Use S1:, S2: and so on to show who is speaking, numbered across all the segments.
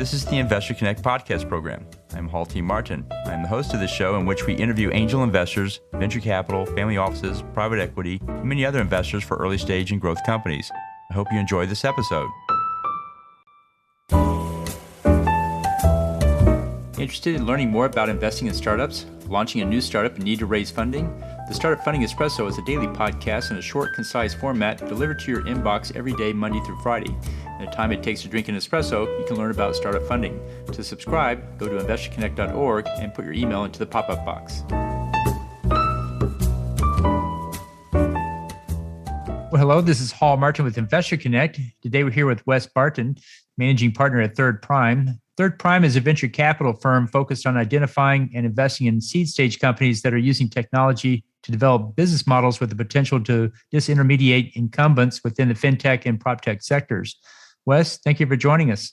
S1: This is the Investor Connect podcast program. I'm Hall T. Martin. I'm the host of this show in which we interview angel investors, venture capital, family offices, private equity, and many other investors for early stage and growth companies. I hope you enjoy this episode. Interested in learning more about investing in startups, launching a new startup and need to raise funding? The Startup Funding Espresso is a daily podcast in a short, concise format delivered to your inbox every day, Monday through Friday. In the time it takes to drink an espresso, you can learn about startup funding. To subscribe, go to investorconnect.org and put your email into the pop-up box. Well, hello, this is Hall Martin with Investor Connect. Today we're here with Wes Barton, managing partner at Third Prime. Third Prime is a venture capital firm focused on identifying and investing in seed stage companies that are using technology to develop business models with the potential to disintermediate incumbents within the fintech and proptech sectors. Wes, thank you for joining us.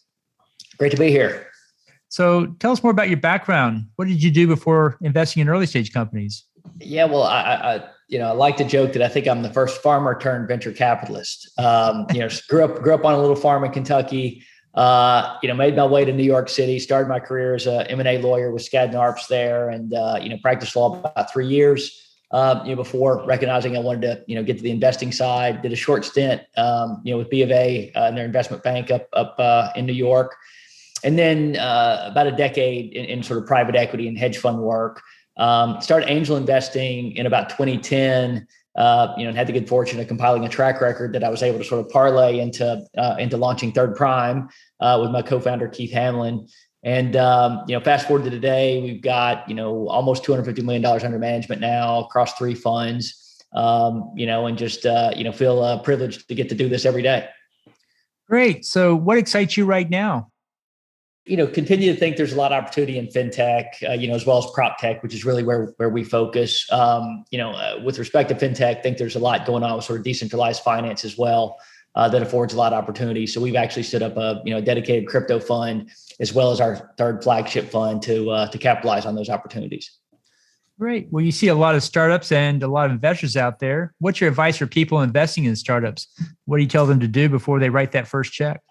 S2: Great to be here.
S1: So tell us more about your background. What did you do before investing in early stage companies?
S2: Yeah, well, I like to joke that I think I'm the first farmer turned venture capitalist. Grew up on a little farm in Kentucky. Made my way to New York City, started my career as a M&A lawyer with Skadden Arps there, and practiced law about 3 years. Before recognizing I wanted to, get to the investing side. Did a short stint, with B of A in their investment bank up in New York, and then about a decade in sort of private equity and hedge fund work. Started angel investing in about 2010. And had the good fortune of compiling a track record that I was able to sort of parlay into launching Third Prime with my co-founder Keith Hamlin. And fast forward to today, we've got almost $250 million under management now across 3 funds. And just feel privileged to get to do this every day.
S1: Great. So, what excites you right now?
S2: Continue to think there's a lot of opportunity in fintech, as well as proptech, which is really where we focus. With respect to fintech, think there's a lot going on with sort of decentralized finance as well that affords a lot of opportunity. So we've actually stood up a dedicated crypto fund as well as our third flagship fund to capitalize on those opportunities.
S1: Great. Well, you see a lot of startups and a lot of investors out there. What's your advice for people investing in startups? What do you tell them to do before they write that first check?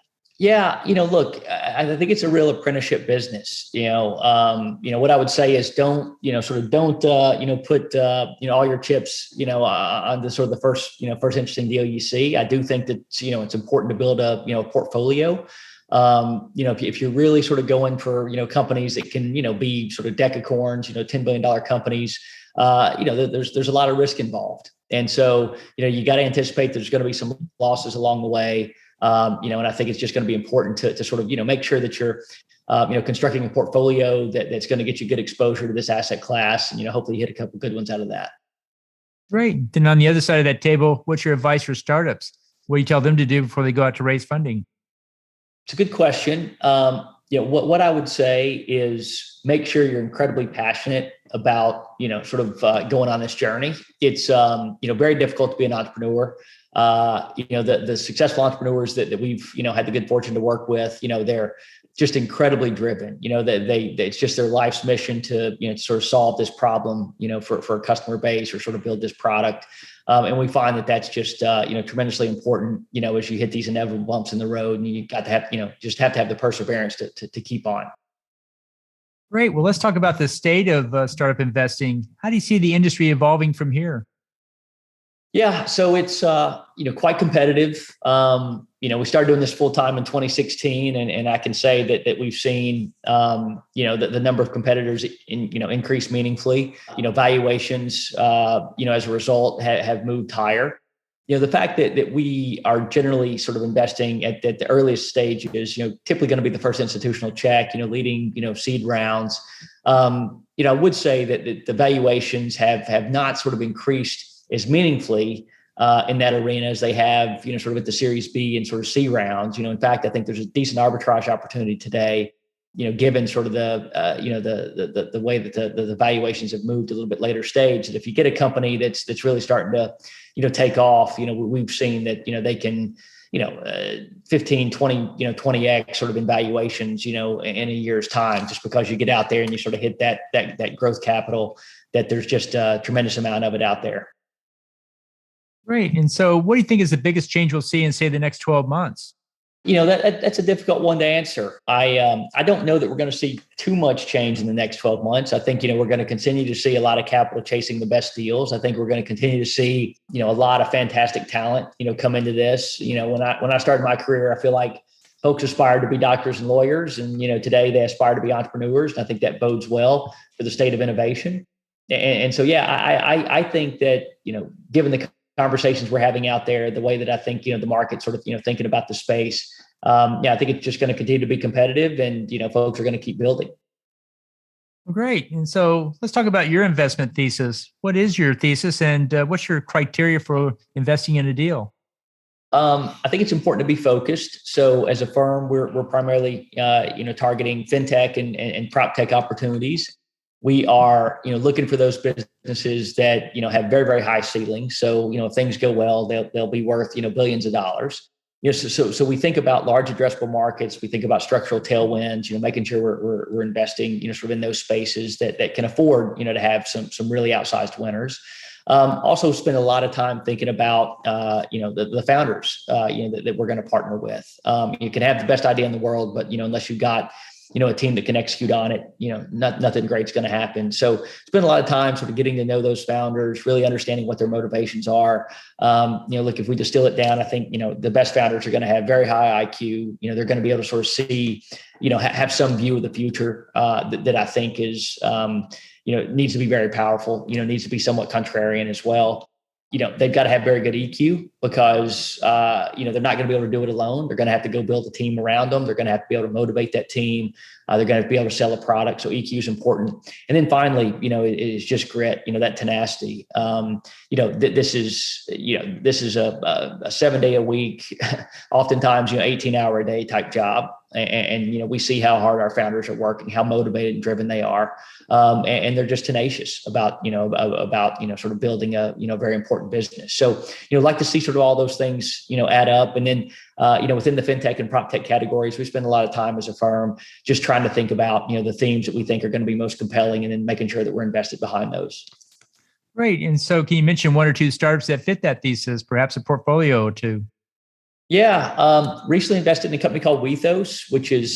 S2: Yeah, look, I think it's a real apprenticeship business. What I would say is don't put all your chips, on the sort of the first interesting deal you see. I do think that, it's important to build a portfolio. If you're really sort of going for, companies that can, be sort of decacorns, $10 billion companies, there's a lot of risk involved. And so, you got to anticipate there's going to be some losses along the way. And I think it's just going to be important to sort of, make sure that you're, constructing a portfolio that's going to get you good exposure to this asset class. And, hopefully you hit a couple of good ones out of that.
S1: Great. Then on the other side of that table, what's your advice for startups? What do you tell them to do before they go out to raise funding?
S2: It's a good question. What I would say is make sure you're incredibly passionate about, going on this journey. It's, very difficult to be an entrepreneur. The successful entrepreneurs that we've, had the good fortune to work with, they're just incredibly driven. It's just their life's mission to, sort of solve this problem, for a customer base or sort of build this product. And we find that that's just, tremendously important, as you hit these inevitable bumps in the road, and you got to have, just have to have the perseverance to keep on.
S1: Great. Well, let's talk about the state of startup investing. How do you see the industry evolving from here?
S2: Yeah, so it's quite competitive. We started doing this full time in 2016, and I can say that we've seen the number of competitors increase meaningfully. Valuations as a result have moved higher. The fact that we are generally sort of investing at the earliest stages, typically going to be the first institutional check, leading seed rounds. I would say that the valuations have not sort of increased as meaningfully in that arena as they have, sort of at the Series B and sort of C rounds. In fact, I think there's a decent arbitrage opportunity today, given sort of the way that the valuations have moved a little bit later stage. That if you get a company that's really starting to, take off, we've seen that, they can, 15, 20, 20x sort of in valuations, in a year's time, just because you get out there and you sort of hit that growth capital, that there's just a tremendous amount of it out there.
S1: Great. And so what do you think is the biggest change we'll see in, say, the next 12 months?
S2: That's a difficult one to answer. I don't know that we're going to see too much change in the next 12 months. I think, we're going to continue to see a lot of capital chasing the best deals. I think we're going to continue to see, a lot of fantastic talent, come into this. When I started my career, I feel like folks aspired to be doctors and lawyers, and, today they aspire to be entrepreneurs. And I think that bodes well for the state of innovation. And so, I think that, given the conversations we're having out there, the way that I think, the market sort of, thinking about the space, I think it's just going to continue to be competitive, and, folks are going to keep building.
S1: Great. And so let's talk about your investment thesis. What is your thesis, and what's your criteria for investing in a deal?
S2: I think it's important to be focused. So as a firm, we're primarily, targeting fintech and proptech opportunities. We are, looking for those businesses that, have very, very high ceilings. So, if things go well, they'll be worth, billions of dollars. So we think about large addressable markets. We think about structural tailwinds, making sure we're investing, sort of in those spaces that can afford, to have some really outsized winners. Also spend a lot of time thinking about, the founders, that we're going to partner with. You can have the best idea in the world, but, unless you've got, a team that can execute on it, nothing great's going to happen. So spend a lot of time sort of getting to know those founders, really understanding what their motivations are. Look, if we distill it down, I think, the best founders are going to have very high IQ. They're going to be able to sort of see, have some view of the future that I think is, needs to be very powerful, needs to be somewhat contrarian as well. They've got to have very good EQ because, they're not going to be able to do it alone. They're going to have to go build a team around them. They're going to have to be able to motivate that team. They're going to be able to sell a product. So EQ is important. And then finally, it is just grit, that tenacity. This is a 7 day a week, oftentimes, 18-hour a day type job. And we see how hard our founders are working, how motivated and driven they are. And they're just tenacious about sort of building a, very important business. So, like to see sort of all those things, add up. And then, within the fintech and proptech categories, we spend a lot of time as a firm just trying to think about, the themes that we think are going to be most compelling, and then making sure that we're invested behind those.
S1: Great. And so can you mention one or two startups that fit that thesis, perhaps a portfolio or two?
S2: Yeah. Recently invested in a company called Wethos, which is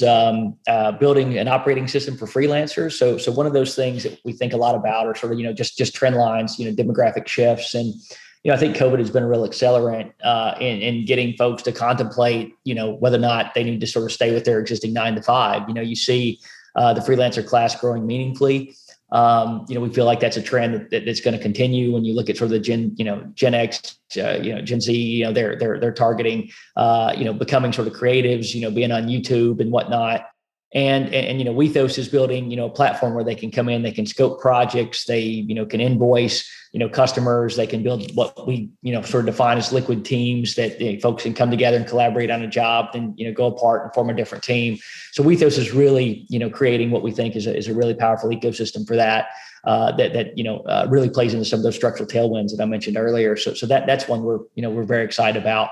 S2: building an operating system for freelancers. So one of those things that we think a lot about are sort of, just trend lines, demographic shifts. And, I think COVID has been a real accelerant in getting folks to contemplate, whether or not they need to sort of stay with their existing 9 to 5. You see the freelancer class growing meaningfully. We feel like that's a trend that's going to continue. When you look at sort of the Gen X, Gen Z, they're targeting, becoming sort of creatives, being on YouTube and whatnot. And Wethos is building, a platform where they can come in, they can scope projects, they, can invoice, customers, they can build what we, sort of define as liquid teams that folks can come together and collaborate on a job, then, go apart and form a different team. So Wethos is really, creating what we think is a really powerful ecosystem for that, that really plays into some of those structural tailwinds that I mentioned earlier. So that's one we're very excited about.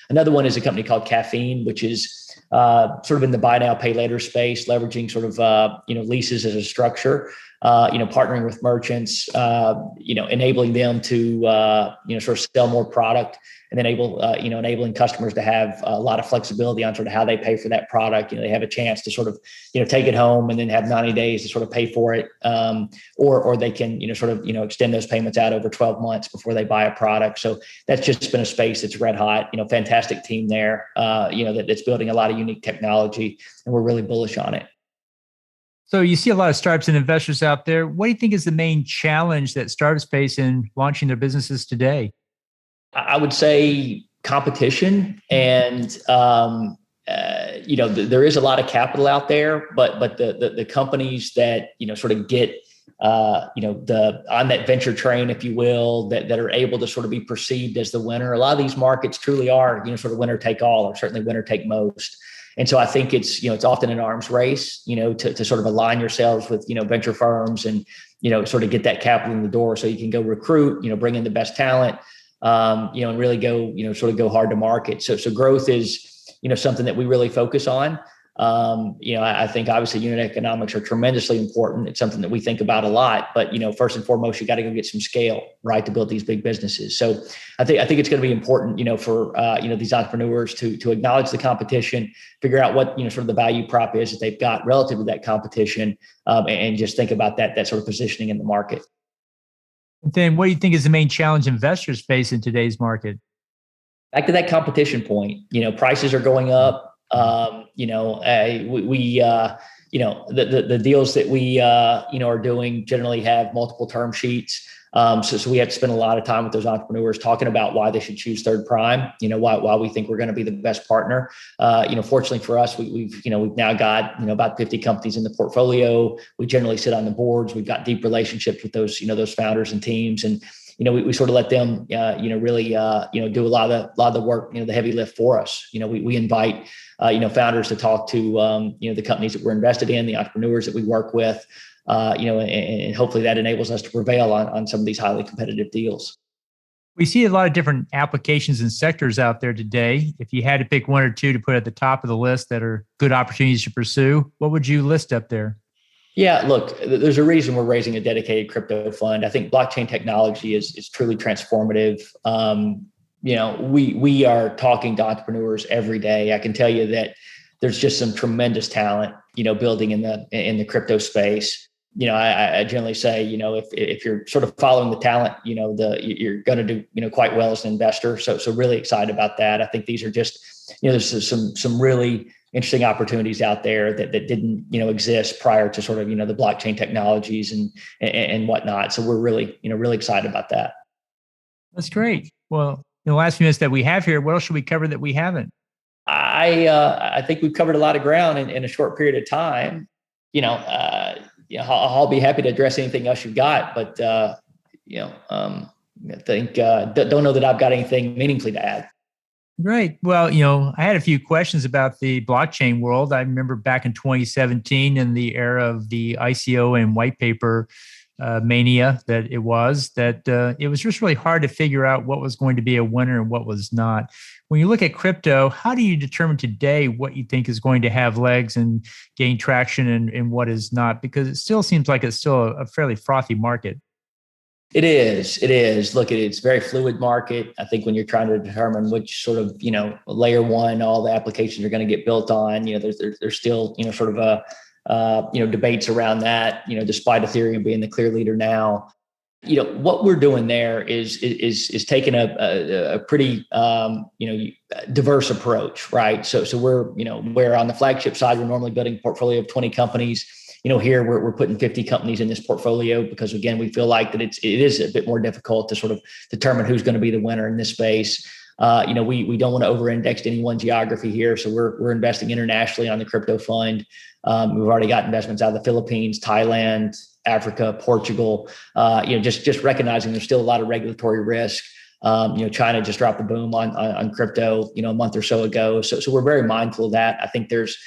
S2: Another one is a company called Caffeine, which is sort of in the buy now, pay later space, leveraging sort of, leases as a structure, partnering with merchants, enabling them to, sort of sell more product, and then enabling customers to have a lot of flexibility on sort of how they pay for that product. They have a chance to sort of, take it home and then have 90 days to sort of pay for it. Or they can, sort of, extend those payments out over 12 months before they buy a product. So that's just been a space that's red hot, fantastic team there, that's building a lot of unique technology, and we're really bullish on it.
S1: So you see a lot of startups and investors out there. What do you think is the main challenge that startups face in launching their businesses today?
S2: I would say competition, and there is a lot of capital out there, but the companies that sort of get on that venture train, if you will, that are able to sort of be perceived as the winner. A lot of these markets truly are sort of winner take all, or certainly winner take most. And so I think it's often an arms race, to sort of align yourselves with venture firms and sort of get that capital in the door so you can go recruit, bring in the best talent. And really go, sort of go hard to market. So growth is, something that we really focus on. I think obviously unit economics are tremendously important. It's something that we think about a lot, but, first and foremost, you got to go get some scale, right, to build these big businesses. So I think it's going to be important, for, these entrepreneurs to acknowledge the competition, figure out what, sort of the value prop is that they've got relative to that competition, and just think about that sort of positioning in the market.
S1: Then what do you think is the main challenge investors face in today's market?
S2: Back to that competition point, prices are going up. The deals that we, are doing generally have multiple term sheets. So we have to spend a lot of time with those entrepreneurs talking about why they should choose Third Prime, why we think we're going to be the best partner. Fortunately for us, we've now got, about 50 companies in the portfolio. We generally sit on the boards. We've got deep relationships with those founders and teams. And, we sort of let them, really, do a lot of the work, the heavy lift for us. We invite, founders to talk to, the companies that we're invested in, the entrepreneurs that we work with, and hopefully that enables us to prevail on some of these highly competitive deals.
S1: We see a lot of different applications and sectors out there today. If you had to pick one or two to put at the top of the list that are good opportunities to pursue, what would you list up there?
S2: Yeah, look, there's a reason we're raising a dedicated crypto fund. I think blockchain technology is truly transformative. We are talking to entrepreneurs every day. I can tell you that there's just some tremendous talent, building in the crypto space. I generally say, if you're sort of following the talent, you're going to do, quite well as an investor. So really excited about that. I think these are just, there's some really interesting opportunities out there that didn't, exist prior to sort of, the blockchain technologies and whatnot. So we're really, really excited about that.
S1: That's great. Well, in the last few minutes that we have here, what else should we cover that we haven't?
S2: I think we've covered a lot of ground in a short period of time. I'll be happy to address anything else you've got, but I think don't know that I've got anything meaningfully to add.
S1: Great. Well, I had a few questions about the blockchain world. I remember back in 2017 in the era of the ICO and white paper mania that it was just really hard to figure out what was going to be a winner and what was not. When you look at crypto, how do you determine today what you think is going to have legs and gain traction and what is not? Because it still seems like it's still a fairly frothy market.
S2: It is. Look, it's a very fluid market. I think when you're trying to determine which sort of, layer one, all the applications are going to get built on, there's still, sort of debates around that, despite Ethereum being the clear leader now. What we're doing there is taking a pretty, diverse approach, right? So we're, where on the flagship side, we're normally building a portfolio of 20 companies. Here we're putting 50 companies in this portfolio because, again, we feel like that it is a bit more difficult to sort of determine who's going to be the winner in this space. We don't want to over-index to any one geography here. So we're investing internationally on the crypto fund. We've already got investments out of the Philippines, Thailand, Africa, Portugal, just recognizing there's still a lot of regulatory risk. China just dropped the boom on crypto, a month or so ago. So we're very mindful of that. I think there's,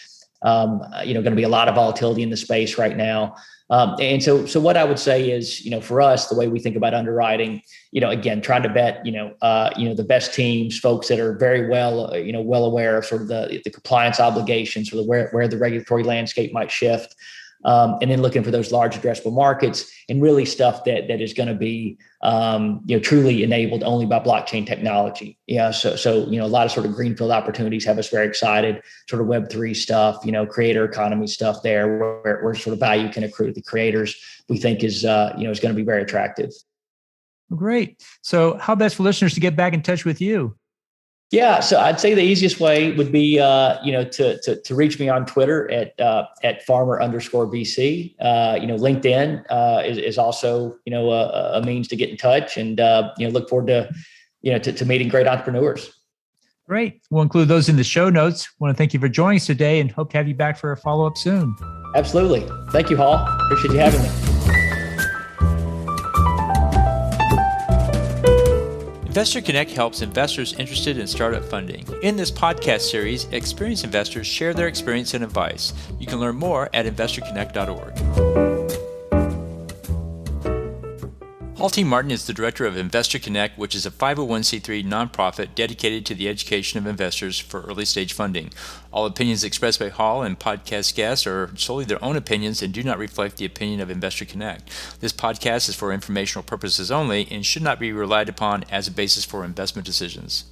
S2: going to be a lot of volatility in the space right now. And so what I would say is, for us, the way we think about underwriting, again, trying to bet, the best teams, folks that are very well, well aware of sort of the compliance obligations or where the regulatory landscape might shift. And then looking for those large addressable markets and really stuff that is going to be, truly enabled only by blockchain technology. Yeah. So, a lot of sort of greenfield opportunities have us very excited, sort of Web3 stuff, creator economy stuff there where sort of value can accrue to the creators, we think is going to be very attractive.
S1: Great. So how best for listeners to get back in touch with you?
S2: Yeah, so I'd say the easiest way would be, to reach me on Twitter at farmer_VC. LinkedIn is also, a means to get in touch, and look forward to meeting great entrepreneurs.
S1: Great. We'll include those in the show notes. I want to thank you for joining us today, and hope to have you back for a follow-up soon.
S2: Absolutely. Thank you, Hall. Appreciate you having me.
S3: Investor Connect helps investors interested in startup funding. In this podcast series, experienced investors share their experience and advice. You can learn more at investorconnect.org. Hall T. Martin is the director of Investor Connect, which is a 501c3 nonprofit dedicated to the education of investors for early stage funding. All opinions expressed by Hall and podcast guests are solely their own opinions and do not reflect the opinion of Investor Connect. This podcast is for informational purposes only and should not be relied upon as a basis for investment decisions.